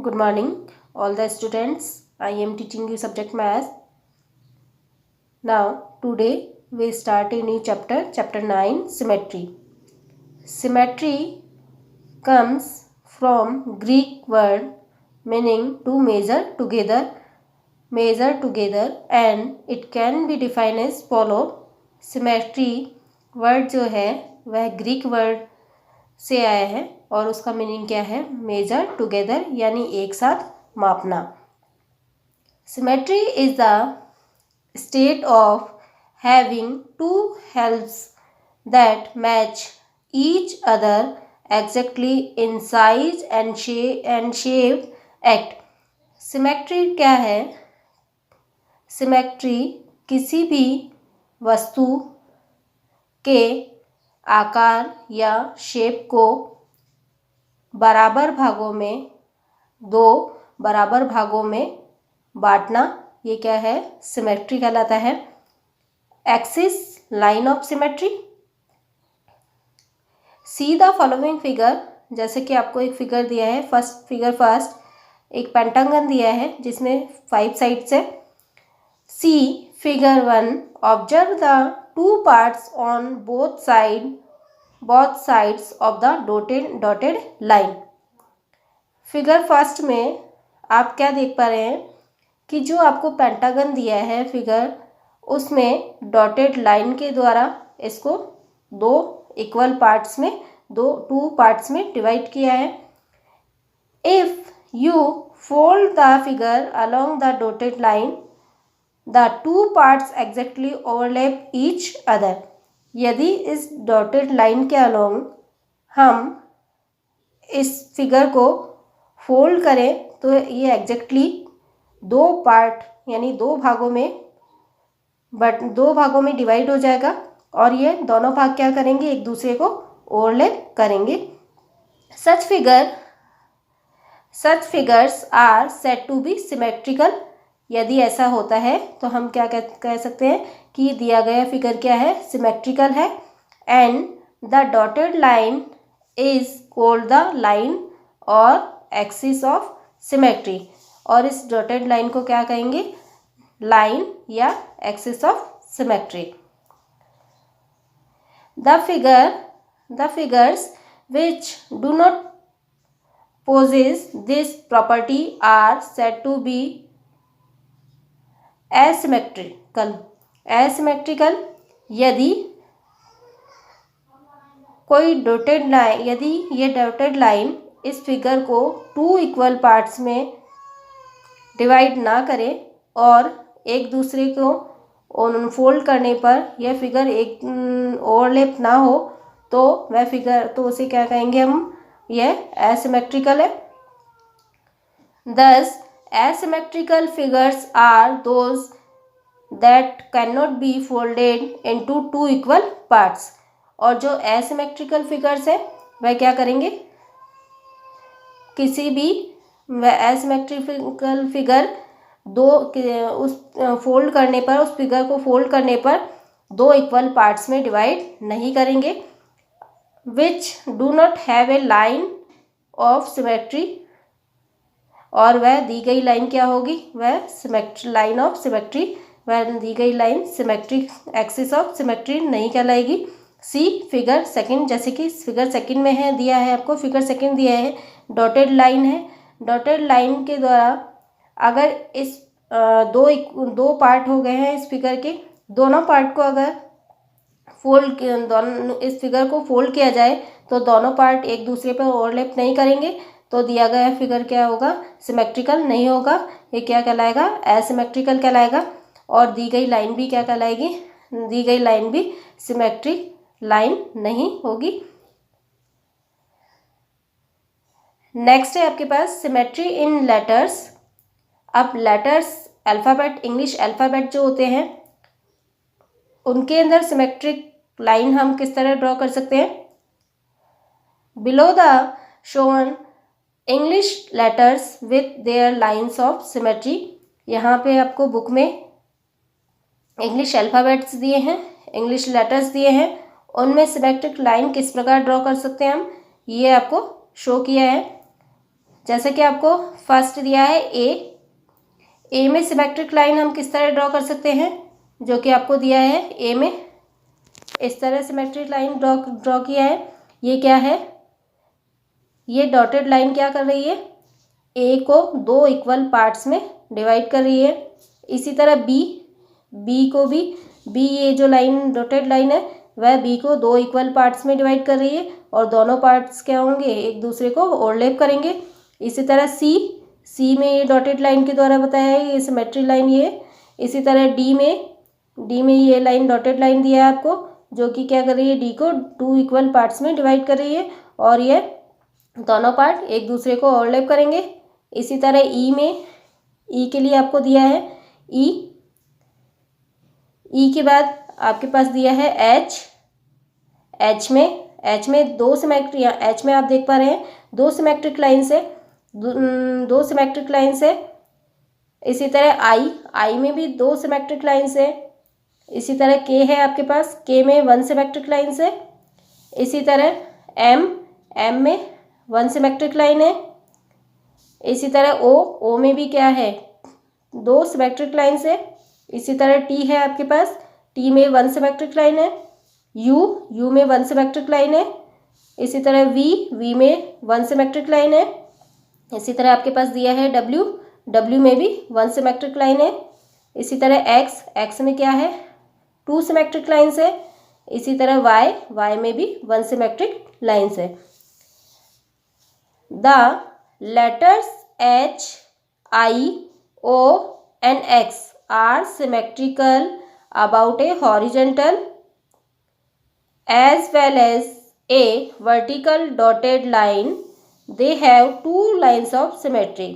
Good morning, all the students. I am teaching you subject math. Now, today we start a new chapter, chapter 9, symmetry. Symmetry comes from Greek word meaning to measure together, and it can be defined as follow. Symmetry word जो है वह Greek word से आया है और उसका meaning क्या है? मेजर टुगेदर यानी एक साथ मापना. Symmetry is the state of having two halves that match each other exactly in size and shape act. Symmetry क्या है? Symmetry किसी भी वस्तु के आकार या शेप को दो बराबर भागों में बांटना, ये क्या है? सिमेट्री कहलाता है. Axis line of symmetry. See the following figure. जैसे कि आपको एक फिगर दिया है, फर्स्ट एक पेंटागन दिया है जिसमें 5 साइड्स है. See figure 1. Observe the 2 parts on both sides of the dotted line. Figure first में आप क्या देख पा रहे हैं कि जो आपको पेंटागन दिया है फिगर, उसमें डॉटेड लाइन के द्वारा इसको 2 इक्वल पार्ट्स में 2 पार्ट्स में डिवाइड किया है. If you fold the figure along the dotted line, the 2 parts exactly overlap each other. यदि इस डॉटेड लाइन के अलोंग हम इस फिगर को फोल्ड करें तो ये एग्जैक्टली 2 पार्ट यानी 2 भागों में डिवाइड हो जाएगा और ये दोनों भाग क्या करेंगे? एक दूसरे को ओवरलैप करेंगे. Such figures are said to be symmetrical. यदि ऐसा होता है तो हम क्या कह सकते हैं कि दिया गया फिगर क्या है? सिमेट्रिकल है. And the dotted line is called the line और एक्सिस ऑफ सिमेट्री. और इस डॉटेड लाइन को क्या कहेंगे? लाइन या axis of symmetry. The figures which do not possess this property are said to be asymmetrical. यदि ये डॉटेड लाइन इस फिगर को 2 इक्वल पार्ट्स में डिवाइड ना करे और एक दूसरे को फोल्ड करने पर यह फिगर एक ओवरलैप ना हो तो उसे क्या कहेंगे हम? यह एसिमेट्रिकल है. Thus, asymmetrical figures are those that cannot be folded into 2 equal parts. और जो asymmetrical figures है वह क्या करेंगे? किसी भी asymmetrical figure उस फिगर को फोल्ड करने पर 2 इक्वल पार्ट्स में डिवाइड नहीं करेंगे. Which do not have a line of symmetry. और वह दी गई लाइन क्या होगी? वह लाइन ऑफ सिमेट्री. वह दी गई line symmetric axis of symmetry नहीं कहलाएगी. सी फिगर सेकंड. जैसे कि फिगर सेकंड में है, दिया है आपको फिगर सेकंड दिया है, डॉटेड लाइन है. डॉटेड लाइन के द्वारा अगर इस 2 पार्ट हो गए हैं इस फिगर के, दोनों पार्ट को अगर इस फिगर को फोल्ड किया जाए तो दोनों पार्ट एक दूसरे पर ओवरलैप नहीं करेंगे तो दिया गया फिगर क्या होगा? सिमेट्रिकल नहीं होगा. ये क्या कहलाएगा? एसिमेट्रिकल कहलाएगा. और दी गई लाइन भी क्या कहलाएगी? दी गई लाइन भी सिमेट्रिक लाइन नहीं होगी. नेक्स्ट है आपके पास सिमेट्री इन लेटर्स. अब लेटर्स अल्फ़ाबेट, इंग्लिश अल्फ़ाबेट जो होते हैं उनके अंदर सिमेट्रिक लाइन हम किस तरह ड्रॉ कर सकते हैं? Below the shown English letters with their lines of symmetry. यहाँ पे आपको बुक में इंग्लिश अल्फ़ाबेट्स दिए हैं, इंग्लिश लेटर्स दिए हैं, उनमें सिमेट्रिक लाइन किस प्रकार ड्रॉ कर सकते हैं हम, ये आपको शो किया है. जैसे कि आपको फर्स्ट दिया है ए में सिमेट्रिक लाइन हम किस तरह ड्रॉ कर सकते हैं, जो कि आपको दिया है ए में इस तरह सिमेट्रिक लाइन ड्रॉ किया है। ये क्या है, ये डॉटेड लाइन क्या कर रही है, ए को दो इक्वल पार्ट्स में डिवाइड कर रही है। इसी तरह बी को भी ये जो लाइन डॉटेड लाइन है वह बी को दो इक्वल पार्ट्स में डिवाइड कर रही है और दोनों पार्ट्स क्या होंगे, एक दूसरे को ओवरलैप करेंगे। इसी तरह सी में ये डॉटेड लाइन के द्वारा बताया है, ये सिमेट्रिक लाइन ये। इसी तरह डी में ये लाइन डॉटेड लाइन दिया है आपको, जो कि क्या कर रही है, डी को टू इक्वल पार्ट्स में डिवाइड कर रही है और ये दोनों पार्ट एक दूसरे को ओवरलैप करेंगे। इसी तरह ई के लिए आपको दिया है ई के बाद आपके पास दिया है एच में दो सिमेट्रिक, एच में आप देख पा रहे हैं दो सिमेट्रिक लाइन से। इसी तरह आई में भी दो सिमेट्रिक लाइन से। इसी तरह के है आपके पास, के में वन सिमेट्रिक लाइन से। इसी तरह एम में वन सिमेट्रिक लाइन है। इसी तरह ओ में भी क्या है, दो सिमेट्रिक लाइन से। इसी तरह टी है आपके पास, टी में वन सिमेट्रिक लाइन है। यू में वन सिमेट्रिक लाइन है। इसी तरह वी में वन सिमेट्रिक लाइन है। इसी तरह आपके पास दिया है डब्ल्यू में भी वन सिमेट्रिक लाइन है। इसी तरह एक्स में क्या है, टू सिमेट्रिक लाइन्स है। इसी तरह वाई में भी वन सिमेट्रिक लाइन्स है। The letters H I O and X are symmetrical about a horizontal as well as a vertical dotted line. They have two lines of symmetry.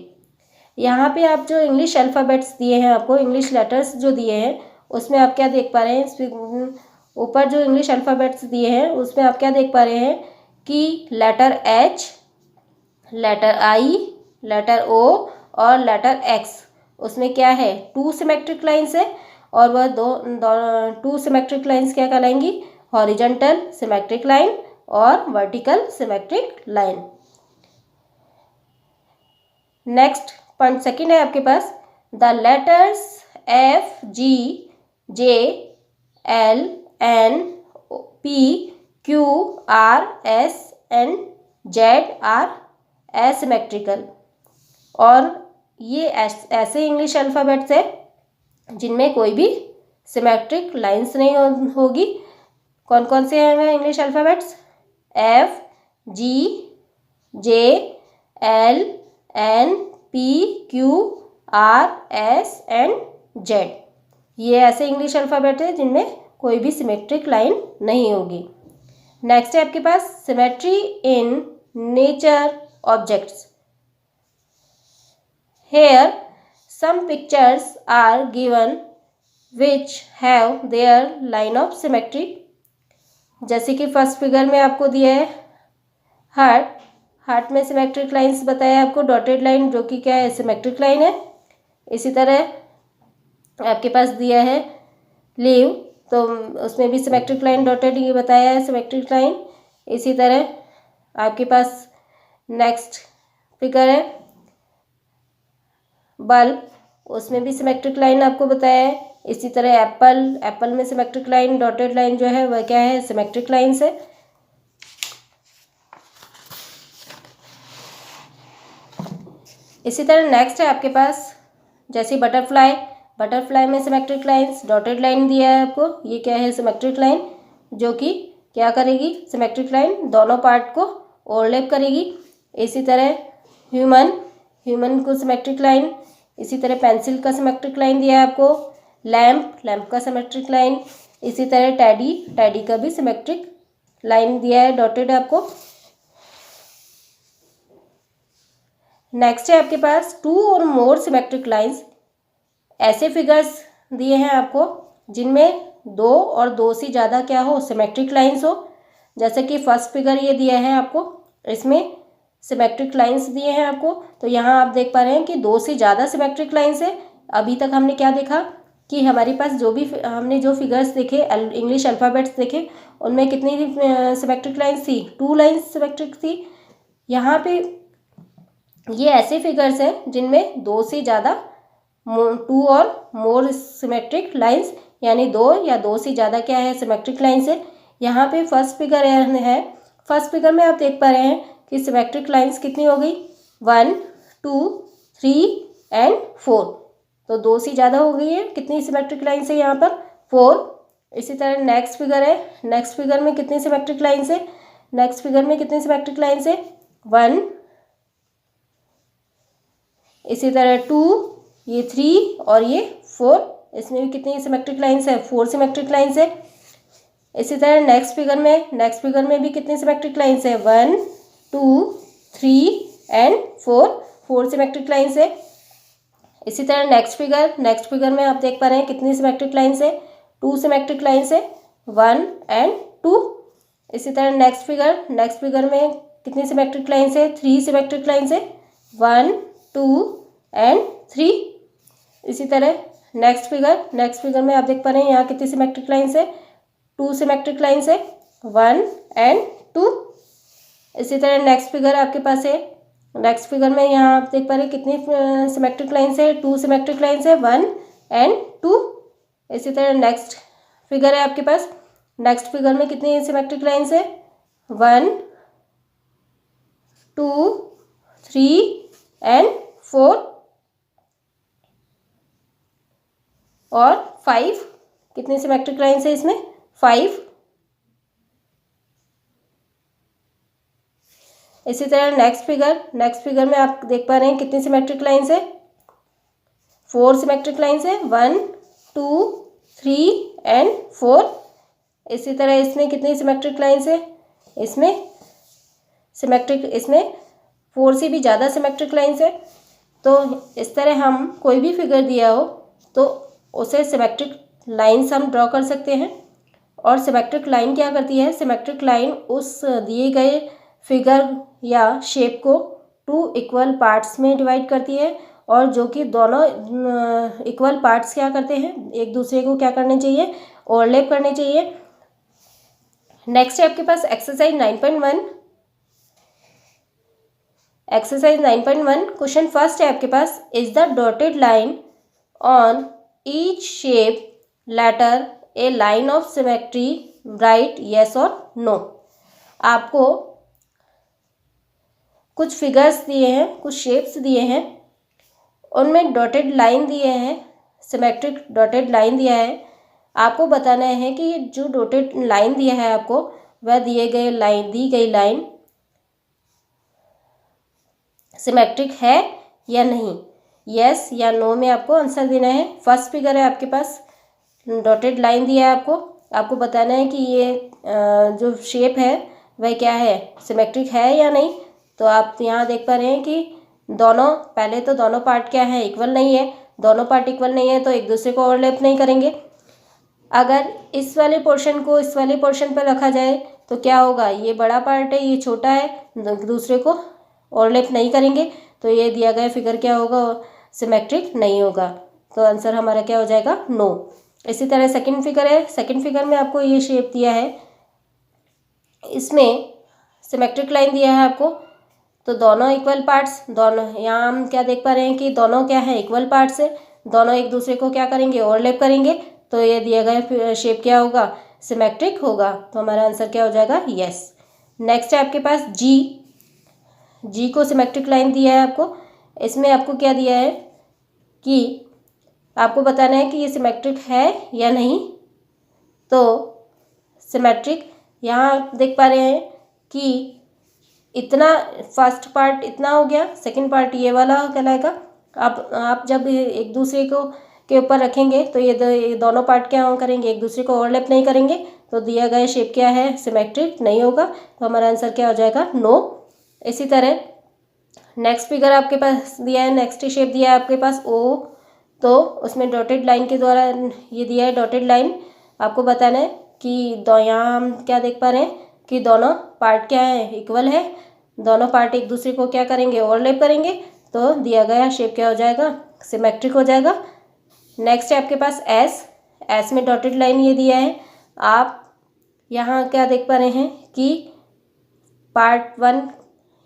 यहाँ पे आप जो इंग्लिश अल्फ़ाबेट्स दिए हैं आपको, इंग्लिश लेटर्स जो दिए हैं उसमें आप क्या देख पा रहे हैं, ऊपर जो इंग्लिश अल्फ़ाबेट्स दिए हैं उसमें आप क्या देख पा रहे हैं कि लेटर एच, लेटर आई, लेटर ओ और लेटर एक्स, उसमें क्या है टू सिमेट्रिक लाइन्स है और वह दो टू सिमेट्रिक लाइन्स क्या कहलाएंगी, हॉरिजॉन्टल सिमेट्रिक लाइन और vertical symmetric line. Next point second है आपके पास, the letters F G J L N P Q R S and Z are asymmetrical. और ये ऐसे इंग्लिश अल्फ़ाबेट्स है जिनमें कोई भी सिमेट्रिक लाइंस नहीं होगी। कौन कौन से हैं English alphabets, F G J L N P Q R S and Z. ये ऐसे इंग्लिश अल्फ़ाबेट है जिनमें कोई भी सिमेट्रिक लाइन नहीं होगी। नेक्स्ट है आपके पास symmetry in nature objects. Here some pictures are given which have their line of symmetry. जैसे कि फर्स्ट फिगर में आपको दिया है हार्ट में सिमेट्रिक लाइंस बताया आपको, डॉटेड लाइन जो कि क्या है सिमेट्रिक लाइन है। इसी तरह आपके पास दिया है लीव, तो उसमें भी सिमेट्रिक लाइन डॉटेड ये बताया है सिमेट्रिक लाइन। इसी तरह आपके पास नेक्स्ट फिगर है बल्ब, उसमें भी सिमेट्रिक लाइन आपको बताया है। इसी तरह एप्पल में सिमेट्रिक लाइन डॉटेड लाइन जो है वह क्या है सिमेट्रिक लाइन से। इसी तरह नेक्स्ट है आपके पास जैसे बटरफ्लाई में सिमेट्रिक लाइंस डॉटेड लाइन दिया है आपको, ये क्या है सिमेट्रिक लाइन जो कि क्या करेगी, सिमेट्रिक लाइन दोनों पार्ट को ओवरलैप करेगी। इसी तरह ह्यूमन को सिमेट्रिक लाइन। इसी तरह पेंसिल का सिमेट्रिक लाइन दिया है आपको, लैम्प का सिमेट्रिक लाइन। इसी तरह टैडी का भी सिमेट्रिक लाइन दिया है डॉटेड आपको। नेक्स्ट है आपके पास टू और मोर सिमेट्रिक लाइंस। ऐसे फिगर्स दिए हैं आपको जिनमें दो और दो से ज़्यादा क्या हो सिमेट्रिक लाइंस हो। जैसे कि फर्स्ट फिगर ये दिया है आपको, इसमें सिमेट्रिक लाइंस दिए हैं आपको, तो यहाँ आप देख पा रहे हैं कि दो से ज़्यादा सिमेट्रिक लाइंस है। अभी तक हमने क्या देखा कि हमारे पास हमने जो फिगर्स देखे इंग्लिश अल्फ़ाबेट्स देखे उनमें कितनी सिमेट्रिक लाइंस थी, टू लाइंस सिमेट्रिक थी। यहाँ पे ये ऐसे फिगर्स हैं जिनमें दो से ज़्यादा, टू और मोर सिमेट्रिक लाइंस, यानी दो या दो से ज़्यादा क्या है, सिमेट्रिक लाइंस है। यहाँ पे फर्स्ट फिगर है, फर्स्ट फिगर में आप देख पा रहे हैं कि सिमेट्रिक लाइंस कितनी हो गई, 1 2 3 एंड 4। तो दो से ज़्यादा हो गई है। कितनी सिमेट्रिक लाइंस है यहाँ पर, 4। इसी तरह नेक्स्ट फिगर है, नेक्स्ट फिगर में कितनी सिमेट्रिक लाइंस है, नेक्स्ट फिगर में कितनी सिमेट्रिक लाइंस है, 1। इसी तरह 2, ये 3 और ये 4, इसमें भी कितनी सिमेट्रिक लाइंस है, 4 सिमेट्रिक लाइंस है। इसी तरह नेक्स्ट फिगर में भी कितनी सिमेट्रिक लाइंस है, 1 2 3 एंड 4, 4 सिमेट्रिक लाइंस है। इसी तरह नेक्स्ट फिगर में आप देख पा रहे हैं कितनी सिमेट्रिक लाइंस है, 2 सिमेट्रिक लाइंस है, 1 एंड 2। इसी तरह नेक्स्ट फिगर में कितनी सिमेट्रिक लाइंस है, 3 सिमेट्रिक लाइंस है, 1 2 एंड 3। इसी तरह नेक्स्ट फिगर में आप देख पा रहे हैं यहाँ कितनी सिमेट्रिक लाइंस है, 2 सिमेट्रिक लाइंस है, 1 एंड 2। इसी तरह नेक्स्ट फिगर आपके पास है, नेक्स्ट फिगर में यहाँ आप देख पा रहे हैं कितनी सिमेट्रिक लाइंस है, 2 सिमेट्रिक लाइंस है, 1 एंड 2। इसी तरह नेक्स्ट फिगर है आपके पास, नेक्स्ट फिगर में कितनी सिमेट्रिक लाइंस है, 1 2 3 एंड 4 और 5। कितनी सिमेट्रिक लाइंस है इसमें, 5। इसी तरह नेक्स्ट फिगर में आप देख पा रहे हैं कितनी सिमेट्रिक लाइंस है, 4 सिमेट्रिक लाइंस है, 1 2 3 एंड 4। इसी तरह इसमें कितनी सिमेट्रिक लाइंस है, इसमें 4 से भी ज़्यादा सिमेट्रिक लाइंस है। तो इस तरह हम कोई भी फिगर दिया हो तो उसे सिमेट्रिक लाइंस हम ड्रॉ कर सकते हैं। और सिमेट्रिक लाइन क्या करती है, सिमेट्रिक लाइन उस दिए गए फिगर या शेप को 2 इक्वल पार्ट्स में डिवाइड करती है, और जो कि दोनों इक्वल पार्ट्स क्या करते हैं, एक दूसरे को क्या करने चाहिए, ओवरलैप करने चाहिए। नेक्स्ट है आपके पास एक्सरसाइज 9.1। एक्सरसाइज 9.1 क्वेश्चन फर्स्ट है आपके पास, is the dotted line on each shape letter a line of symmetry, right yes और नो। आपको कुछ फिगर्स दिए हैं, कुछ शेप्स दिए हैं, उनमें डॉटेड लाइन दिए हैं, सिमेट्रिक डॉटेड लाइन दिया है। आपको बताना है कि जो डॉटेड लाइन दिया है आपको, वह दी गई लाइन सिमेट्रिक है या नहीं, यस या नो में आपको आंसर देना है। फर्स्ट फिगर है आपके पास, डॉटेड लाइन दिया है आपको बताना है कि ये जो शेप है वह क्या है, सिमेट्रिक है या नहीं। तो आप यहाँ देख पा रहे हैं कि पहले तो दोनों पार्ट क्या है, इक्वल नहीं है। दोनों पार्ट इक्वल नहीं है तो एक दूसरे को ओवरलैप नहीं करेंगे। अगर इस वाले पोर्शन को इस वाले पोर्शन पर रखा जाए तो क्या होगा, ये बड़ा पार्ट है, ये छोटा है, दूसरे को ओवरलैप नहीं करेंगे, तो ये दिया गया फिगर क्या होगा, सिमेट्रिक नहीं होगा। तो आंसर हमारा क्या हो जाएगा, नो। इसी तरह सेकंड फिगर है, सेकंड फिगर में आपको ये शेप दिया है, इसमें सिमेट्रिक लाइन दिया है आपको, तो दोनों इक्वल पार्ट्स, दोनों यहाँ हम क्या देख पा रहे हैं कि दोनों क्या है, इक्वल पार्ट्स है, दोनों एक दूसरे को क्या करेंगे, ओवरलैप करेंगे, तो ये दिया गया शेप क्या होगा, सिमेट्रिक होगा। तो हमारा आंसर क्या हो जाएगा, यस। नेक्स्ट है आपके पास जी को सिमेट्रिक लाइन दिया है आपको, इसमें आपको क्या दिया है कि आपको बताना है कि ये सिमेट्रिक है या नहीं। तो सिमेट्रिक यहाँ आप देख पा रहे हैं कि इतना फर्स्ट पार्ट इतना हो गया, सेकंड पार्ट ये वाला कहलाएगा। आप जब एक दूसरे को के ऊपर रखेंगे तो ये दोनों पार्ट क्या करेंगे, एक दूसरे को ओवरलैप नहीं करेंगे, तो दिया गया शेप क्या है, सिमेट्रिक नहीं होगा। तो हमारा आंसर क्या हो जाएगा, नो। इसी तरह नेक्स्ट फिगर आपके पास दिया है, नेक्स्ट शेप दिया है आपके पास ओ, तो उसमें डॉटेड लाइन के द्वारा ये दिया है डॉटेड लाइन। आपको बताना है कि यहाँ हम क्या देख पा रहे हैं कि दोनों पार्ट क्या है, इक्वल है, दोनों पार्ट एक दूसरे को क्या करेंगे, ओवरलैप करेंगे, तो दिया गया शेप क्या हो जाएगा, सिमेट्रिक हो जाएगा। नेक्स्ट है आपके पास एस में डॉटेड लाइन ये दिया है। आप यहाँ क्या देख पा रहे हैं कि पार्ट 1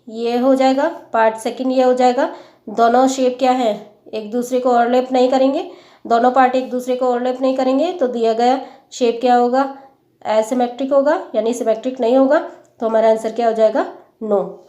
ये हो जाएगा, पार्ट सेकंड ये हो जाएगा। दोनों शेप क्या है, एक दूसरे को ओवरलैप नहीं करेंगे, दोनों पार्ट एक दूसरे को ओवरलैप नहीं करेंगे, तो दिया गया शेप क्या होगा, एसिमेट्रिक होगा, यानी सिमेट्रिक नहीं होगा। तो हमारा आंसर क्या हो जाएगा, नो।